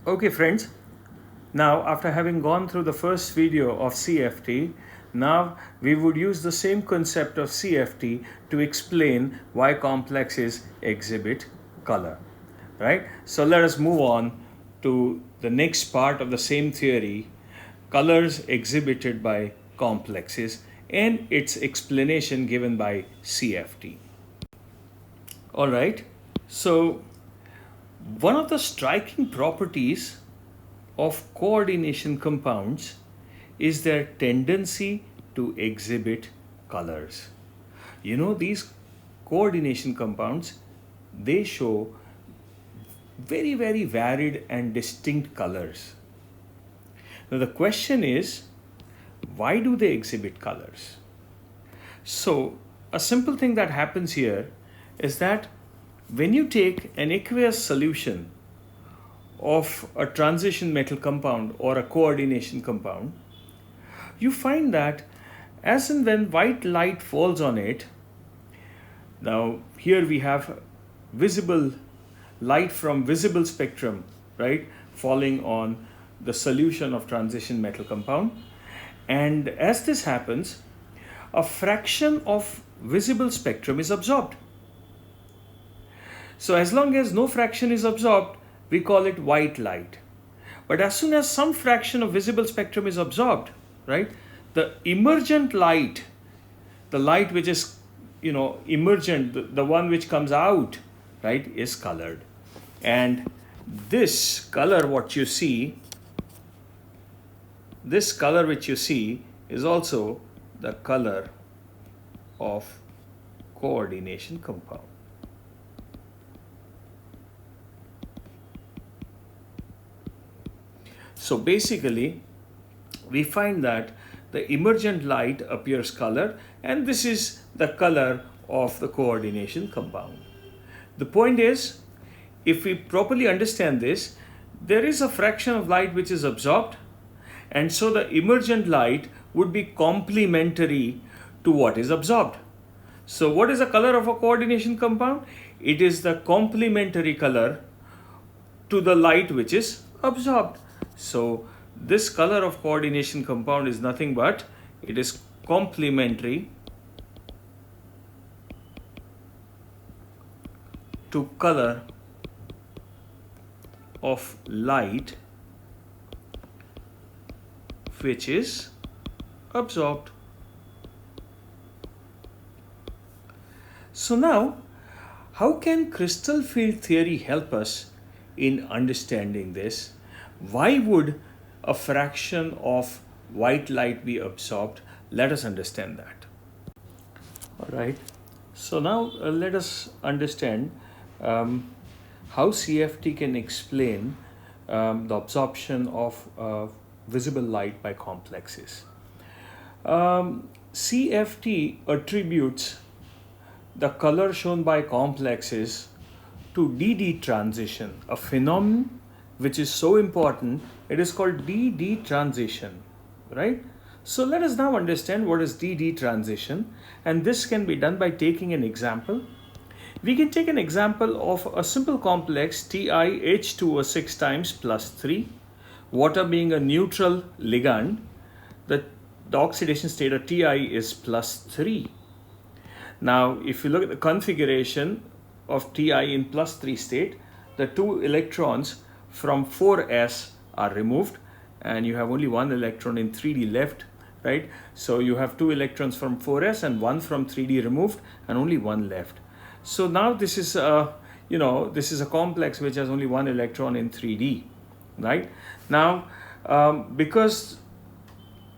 Okay friends, now after having gone through the first video of CFT, now we would use the same concept of CFT to explain why complexes exhibit color, right? So let us move on to the next part of the same theory, colors exhibited by complexes and its explanation given by CFT. All right, so one of the striking properties of coordination compounds is their tendency to exhibit colors. You know, these coordination compounds, they show very varied and distinct colors. Now the question is, why do they exhibit colors? So a simple thing that happens here is that when you take an aqueous solution of a transition metal compound or a coordination compound, you find that as and when white light falls on it, now here we have visible light from visible spectrum, right, falling on the solution of transition metal compound. And as this happens, a fraction of visible spectrum is absorbed. So as long as no fraction is absorbed, we call it white light. But as soon as some fraction of visible spectrum is absorbed, right, the emergent light, the light which is, emergent, the one which comes out, right, is colored. And this color, what you see, this color which you see is also the color of coordination compound. So basically, we find that the emergent light appears colored, and this is the color of the coordination compound. The point is, if we properly understand this, there is a fraction of light which is absorbed, and so the emergent light would be complementary to what is absorbed. So what is the color of a coordination compound? It is the complementary color to the light which is absorbed. So this color of coordination compound is nothing but it is complementary to color of light which is absorbed. So now, how can crystal field theory help us in understanding this? Why would a fraction of white light be absorbed? Let us understand that. All right. So now let us understand how CFT can explain the absorption of visible light by complexes. CFT attributes the color shown by complexes to DD transition, a phenomenon which is so important. It is called DD transition, right? So let us now understand what is DD transition, and this can be done by taking an example. We can take an example of a simple complex TiH2O6 times plus 3, water being a neutral ligand. The oxidation state of Ti is plus 3. Now if you look at the configuration of Ti in plus 3 state, the two electrons from 4s are removed and you have only one electron in 3d left, right? So you have two electrons from 4s and one from 3d removed and only one left. So now this is this is a complex which has only one electron in 3d, right? Now because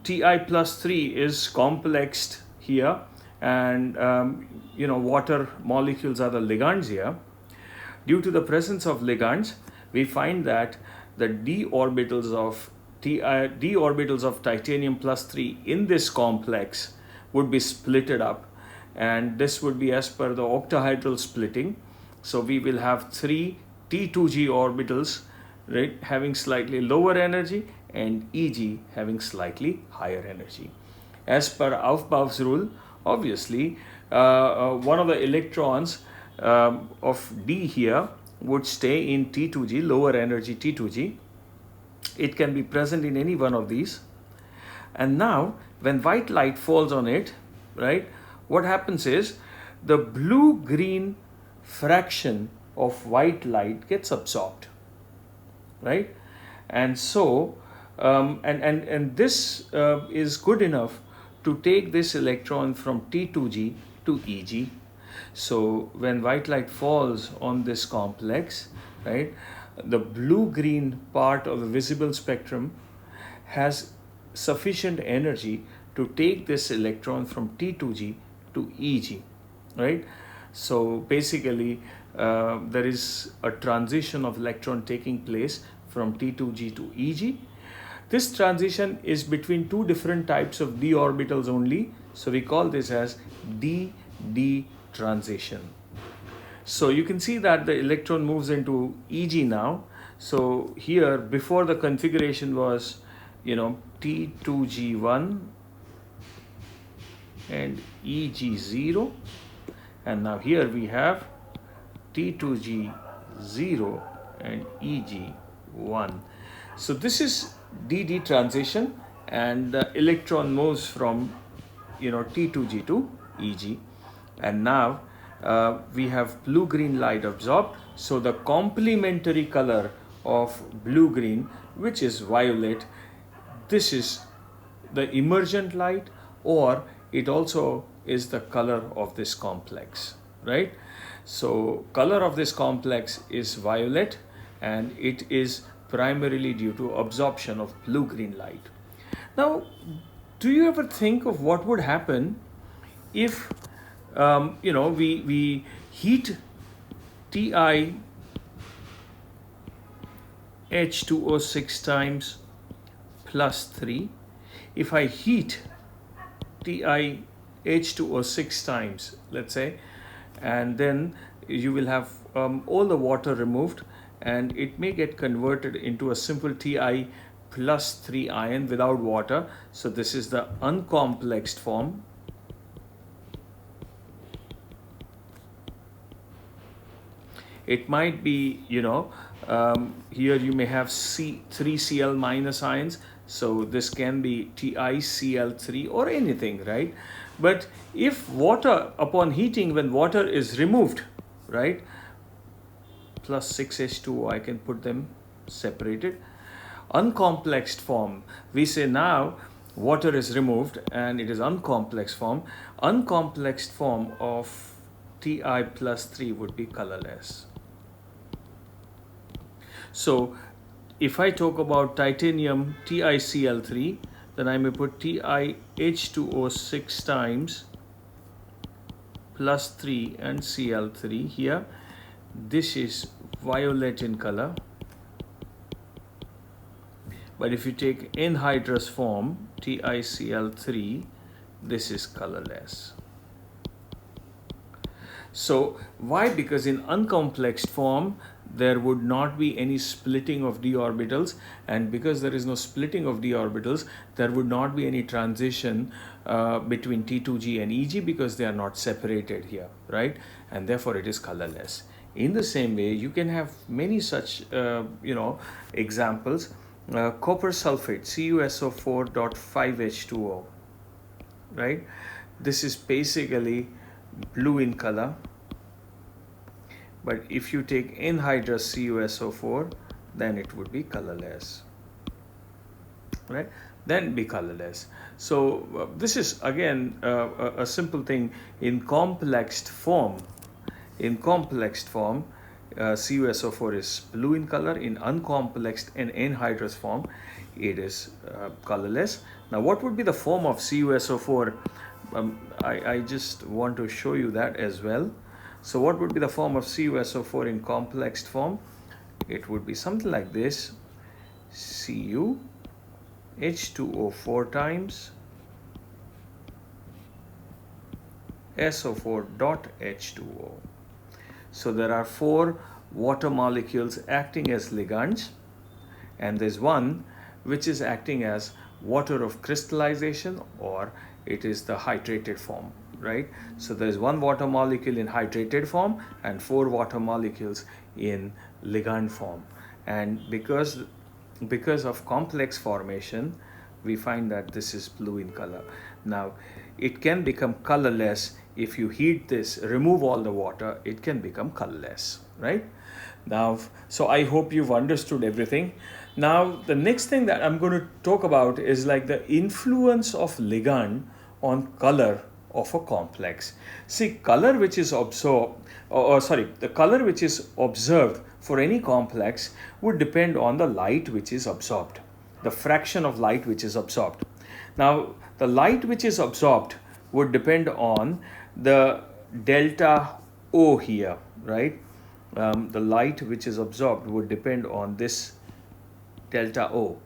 Ti plus 3 is complexed here, and water molecules are the ligands here. Due to the presence of ligands, we find that the d orbitals of titanium plus 3 in this complex would be splitted up, and this would be as per the octahedral splitting. So we will have 3 T2G orbitals, right, having slightly lower energy, and Eg having slightly higher energy. As per Aufbau's rule, obviously one of the electrons of D here would stay in T2G, lower energy T2G, It can be present in any one of these. And now when white light falls on it, right, what happens is the blue-green fraction of white light gets absorbed, right? And so, and this is good enough to take this electron from T2G to EG. So when white light falls on this complex, right, the blue-green part of the visible spectrum has sufficient energy to take this electron from T2G to EG, right? So basically, there is a transition of electron taking place from T2G to EG. This transition is between two different types of d orbitals only, so we call this as d-d transition. So you can see that the electron moves into EG now. So here, before the configuration was, T2G1 and EG0, and now here we have T2G0 and EG1. So this is DD transition, and the electron moves from T2G to EG, and now we have blue-green light absorbed. So the complementary color of blue-green, which is violet, this is the emergent light, or it also is the color of this complex, right? So color of this complex is violet, and it is primarily due to absorption of blue-green light. Now, do you ever think of what would happen if we heat Ti H2O 6 times plus 3? If I heat Ti H2O 6 times, let's say, and then you will have all the water removed, and it may get converted into a simple Ti plus 3 ion without water. So this is the uncomplexed form. It might be, here you may have 3Cl minus ions. So this can be TiCl3 or anything, right? But if water, upon heating, when water is removed, right, plus 6H2O, I can put them separated. Uncomplexed form, we say now water is removed and it is uncomplexed form. Uncomplexed form of Ti plus 3 would be colorless. So if I talk about titanium TiCl3, then I may put TiH2O 6 times plus 3 and Cl3 here. This is violet in color. But if you take anhydrous form, TiCl3, this is colorless. So why? Because in uncomplexed form, there would not be any splitting of d orbitals, and because there is no splitting of d orbitals, there would not be any transition between T2G and EG, because they are not separated here, right? And therefore it is colorless. In the same way, you can have many such examples. Copper sulfate, CuSO4.5H2O, right? This is basically blue in color. But if you take anhydrous CuSO4, then it would be colorless, right? Then be colorless. So this is again a simple thing. In complexed form, CuSO4 is blue in color. In uncomplexed and anhydrous form, it is colorless. Now, what would be the form of CuSO4? I just want to show you that as well. So what would be the form of CuSO4 in complexed form? It would be something like this: Cu H2O 4 times SO4 dot H2O. So there are 4 water molecules acting as ligands, and there's one which is acting as water of crystallization, or it is the hydrated form, right? So there's 1 water molecule in hydrated form and 4 water molecules in ligand form. And because because of complex formation, we find that this is blue in color. Now, it can become colorless if you heat this, remove all the water, it can become colorless, right? Now, so I hope you've understood everything. Now, the next thing that I'm going to talk about is like the influence of ligand on color of a complex. See, color which is absorbed, the color which is observed for any complex would depend on the light which is absorbed, the fraction of light which is absorbed. Now, the light which is absorbed would depend on the delta O here, right? The light which is absorbed would depend on this delta O.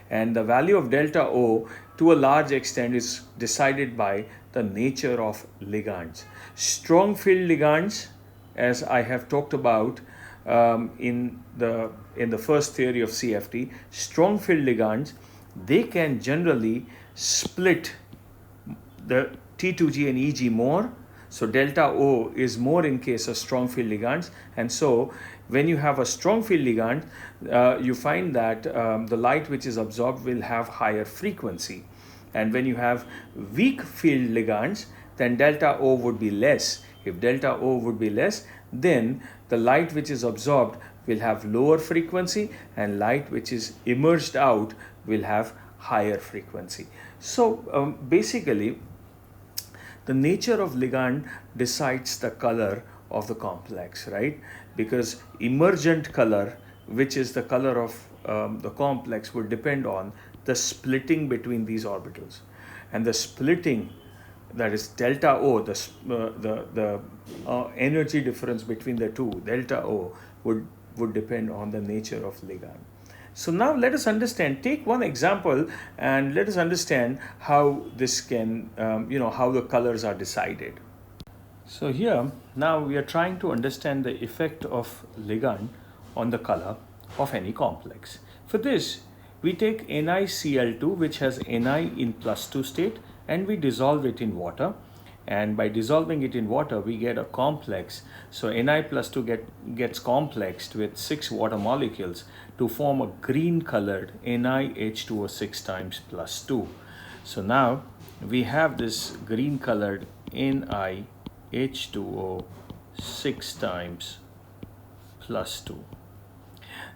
And the value of delta O to a large extent is decided by the nature of ligands. Strong field ligands, as I have talked about in the first theory of CFT, strong field ligands, they can generally split the T2G and EG more. So delta O is more in case of strong field ligands, and so when you have a strong field ligand, you find that the light which is absorbed will have higher frequency, and when you have weak field ligands, then delta O would be less. If delta O would be less, then the light which is absorbed will have lower frequency, and light which is emerged out will have higher frequency. So basically, the nature of ligand decides the color of the complex, right? Because emergent color, which is the color of the complex, would depend on the splitting between these orbitals. And the splitting, that is delta O, the energy difference between the two, delta O, would depend on the nature of ligand. So now let us understand, take one example and let us understand how this can, how the colors are decided. So here, now we are trying to understand the effect of ligand on the color of any complex. For this, we take NiCl2, which has Ni in +2 state, and we dissolve it in water. And by dissolving it in water, we get a complex. So Ni+2 gets complexed with 6 water molecules to form a green colored NiH2O 6 times +2. So now we have this green colored NiH2O 6 times +2.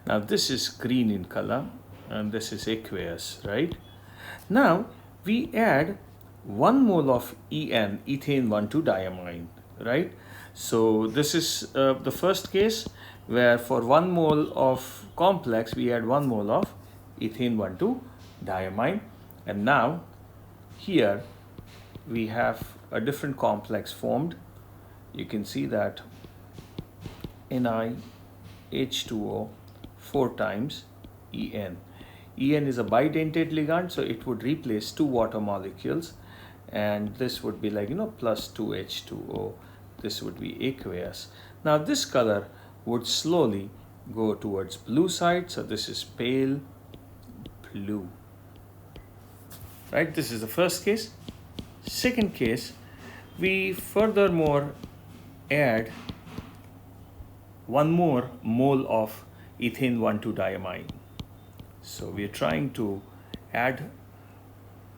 Now this is green in color and this is aqueous, right? Now we add 1 mole of En, ethane 1,2-diamine, right? So this is the first case where for 1 mole of complex we add 1 mole of ethane 1,2-diamine, and now here we have a different complex formed. You can see that NiH2O 4 times En. En is a bidentate ligand, so it would replace 2 water molecules, and this would be like, plus 2H2O. This would be aqueous. Now this color would slowly go towards blue side, so this is pale blue, right? This is the first case. Second case, we furthermore add 1 more mole of ethane 1,2-diamine. So we are trying to add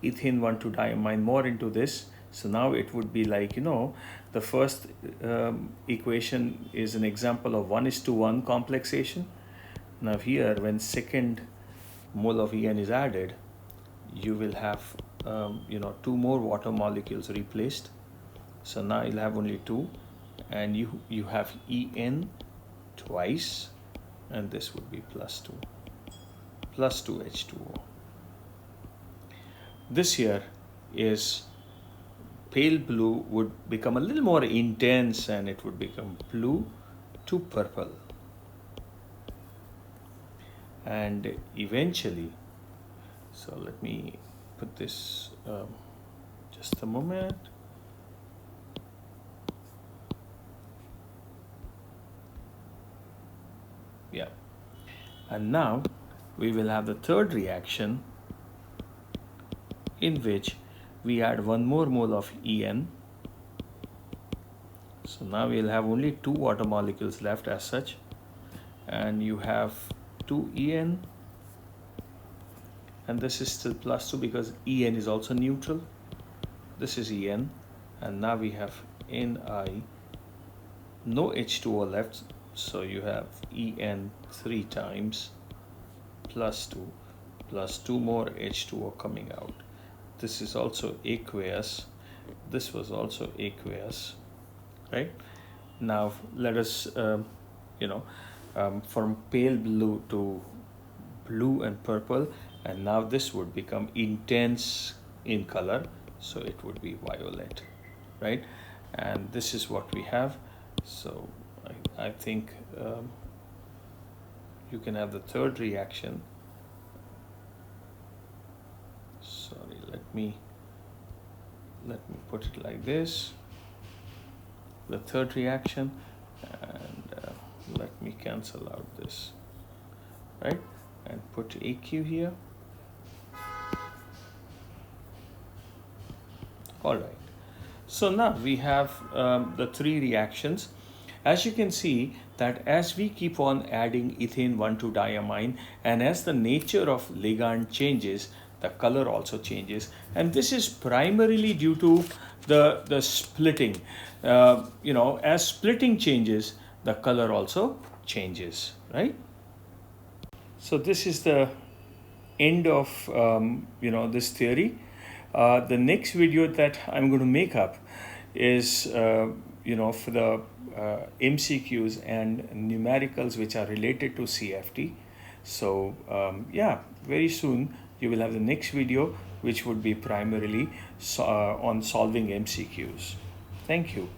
ethane 1,2-diamine more into this. So now it would be like, the first equation is an example of 1:1 complexation. Now here, when second mole of En is added, you will have 2 more water molecules replaced. So now you'll have only 2, and you have En twice, and this would be +2 H2O. This here is pale blue, would become a little more intense, and it would become blue to purple. And eventually, so let me put this, just a moment. Yeah. And now we will have the third reaction, in which we add 1 more mole of En. So now we'll have only 2 water molecules left as such, and you have 2 En and this is still plus 2 because En is also neutral. This is En, and now we have Ni, no H2O left, so you have En 3 times plus 2 more H2O coming out. This is also aqueous. This was also aqueous, right? Now let us, from pale blue to blue and purple, and now this would become intense in color, so it would be violet, right? And this is what we have. So I think you can have the third reaction. Sorry, let me put it like this. The third reaction, and let me cancel out this, right? And put AQ here. All right. So now we have the three reactions. As you can see that as we keep on adding ethane 1,2-diamine, and as the nature of ligand changes, the color also changes, and this is primarily due to the splitting. As splitting changes, the color also changes, right? So this is the end of this theory. The next video that I'm going to make up is for the MCQs and numericals which are related to CFT. So very soon you will have the next video, which would be primarily on solving MCQs. Thank you.